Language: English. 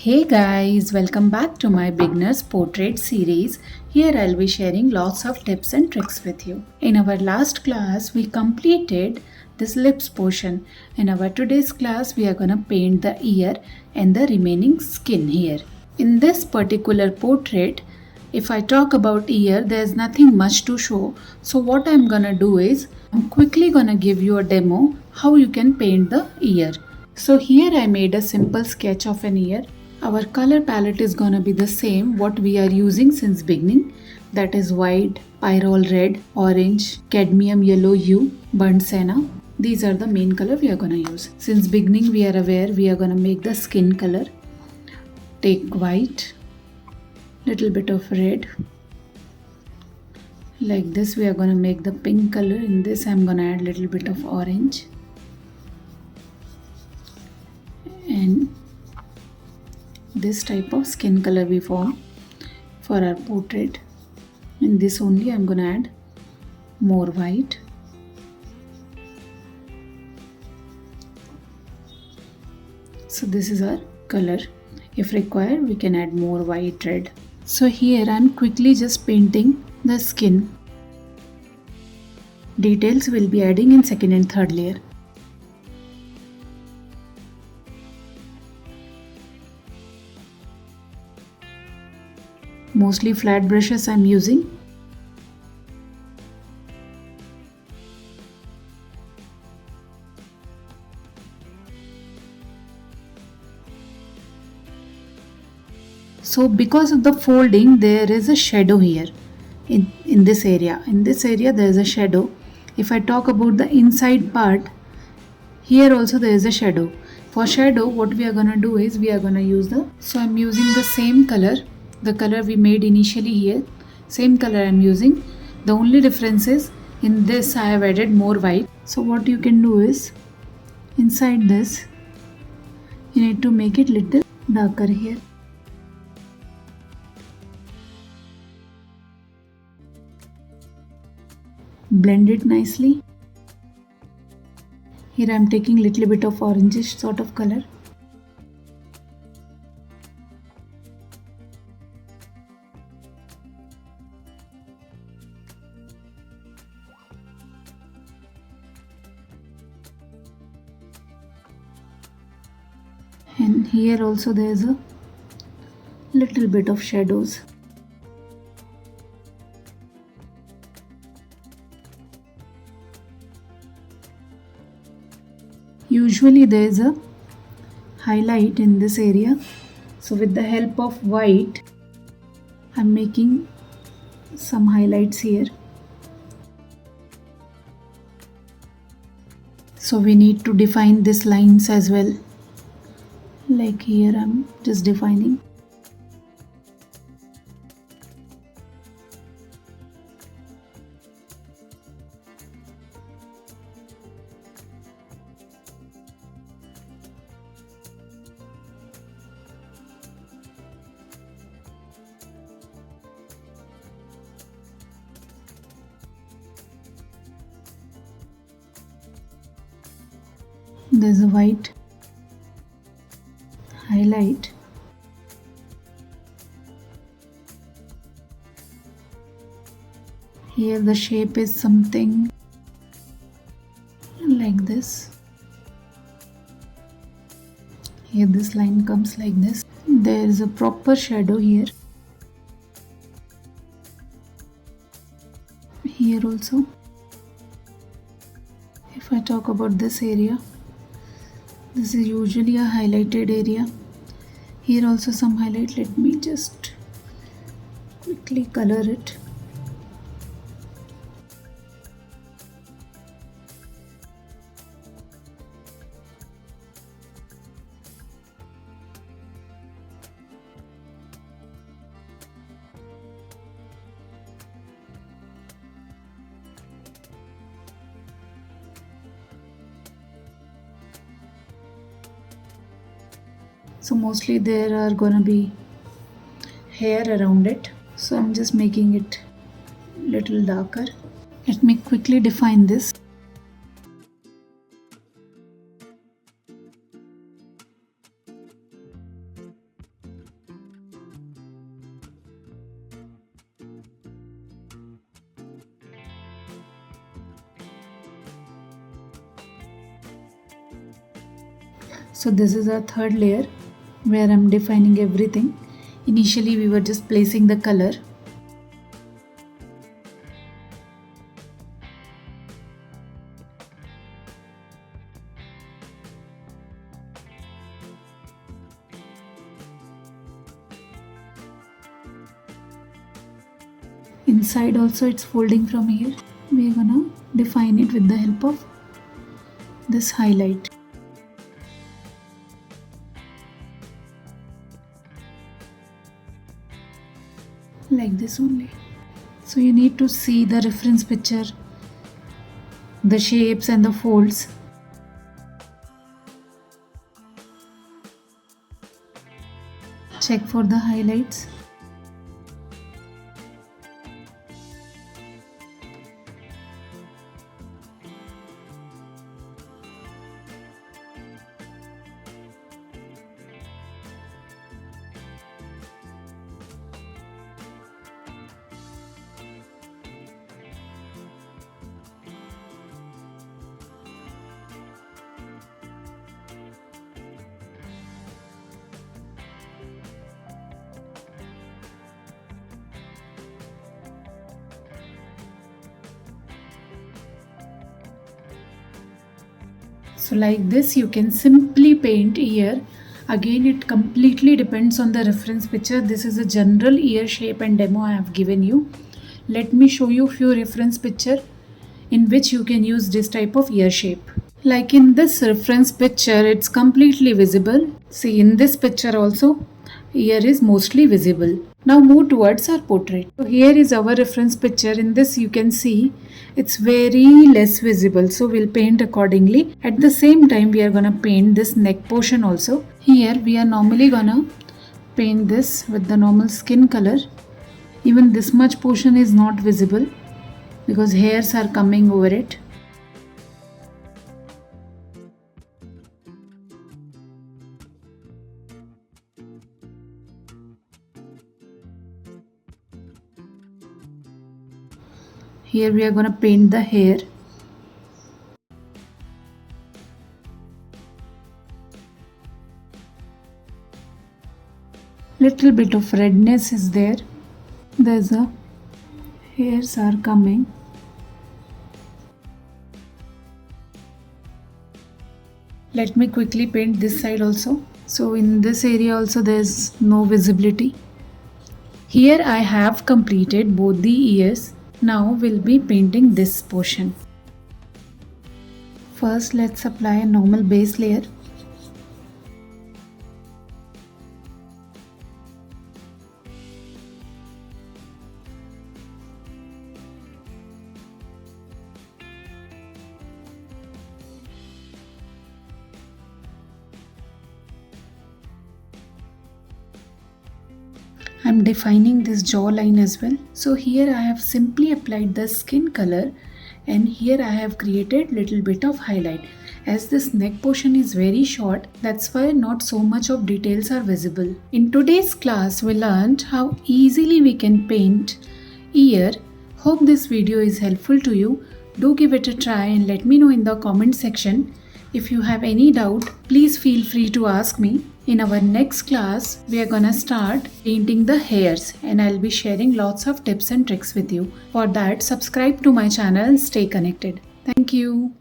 Hey guys, welcome back to my beginner's portrait series. Here I'll be sharing lots of tips and tricks with you. In our last class, we completed this lips portion. In our today's class, we are gonna paint the ear and the remaining skin here. In this particular portrait, if I talk about ear, there's nothing much to show. So what I'm gonna do is, I'm quickly gonna give you a demo how you can paint the ear. So here I made a simple sketch of an ear. Our color palette is gonna be the same what we are using since beginning, that is white, pyrrole red, orange, cadmium yellow hue, burnt sienna. These are the main color we are gonna use. Since beginning we are aware we are gonna make the skin color. Take white, little bit of red. Like this we are gonna make the pink color. In this I'm gonna add little bit of orange. And this type of skin color we form for our portrait. In this only I'm gonna add more white. So this is our color. If required we can add more white, red. So here I'm quickly just painting the skin. Details will be adding in second and third layer. Mostly flat brushes I'm using. So because of the folding there is a shadow here in this area. In this area there is a shadow. If I talk about the inside part, here also there is a shadow. For shadow what we are gonna do is we are gonna use I'm using the same color. The color we made initially here, same color I am using. The only difference is in this I have added more white. So what you can do is inside this you need to make it little darker here. Blend it nicely. Here I am taking little bit of orangish sort of color. And here also there is a little bit of shadows. Usually there is a highlight in this area. So with the help of white, I'm making some highlights here. So we need to define these lines as well. Like here I'm just defining. There's a white highlight. Here the shape is something like this. Here this line comes like this. There is a proper shadow here. Here also. If I talk about this area, this is usually a highlighted area. Here also some highlight. Let me just quickly color it. So mostly there are gonna be hair around it. So I'm just making it little darker. Let me quickly define this. So this is our third layer where I'm defining everything. Initially we were just placing the color. Inside also it's folding from here. We're gonna define it with the help of this highlight. Like this only. So you need to see the reference picture, the shapes and the folds. Check for the highlights. So like this you can simply paint ear. Again it completely depends on the reference picture. This is a general ear shape and demo I have given you. Let me show you few reference picture in which you can use this type of ear shape. Like in this reference picture it's completely visible. See in this picture also ear is mostly visible. Now move towards our portrait. So here is our reference picture. In this you can see it's very less visible, so we'll paint accordingly. At the same time we are gonna paint this neck portion also. Here we are normally gonna paint this with the normal skin color. Even this much portion is not visible because hairs are coming over it. Here we are going to paint the hair. Little bit of redness is there. There's a hairs are coming. Let me quickly paint this side also. So in this area also there's no visibility. Here I have completed both the ears. Now we'll be painting this portion. First let's apply a normal base layer. I'm defining this jawline as well. So here I have simply applied the skin color and here I have created little bit of highlight. As this neck portion is very short, that's why not so much of details are visible. In today's class we learned how easily we can paint ear. Hope this video is helpful to you. Do give it a try and let me know in the comment section. If you have any doubt, please feel free to ask me. In our next class, we are gonna start painting the hairs and I'll be sharing lots of tips and tricks with you. For that, subscribe to my channel and stay connected. Thank you.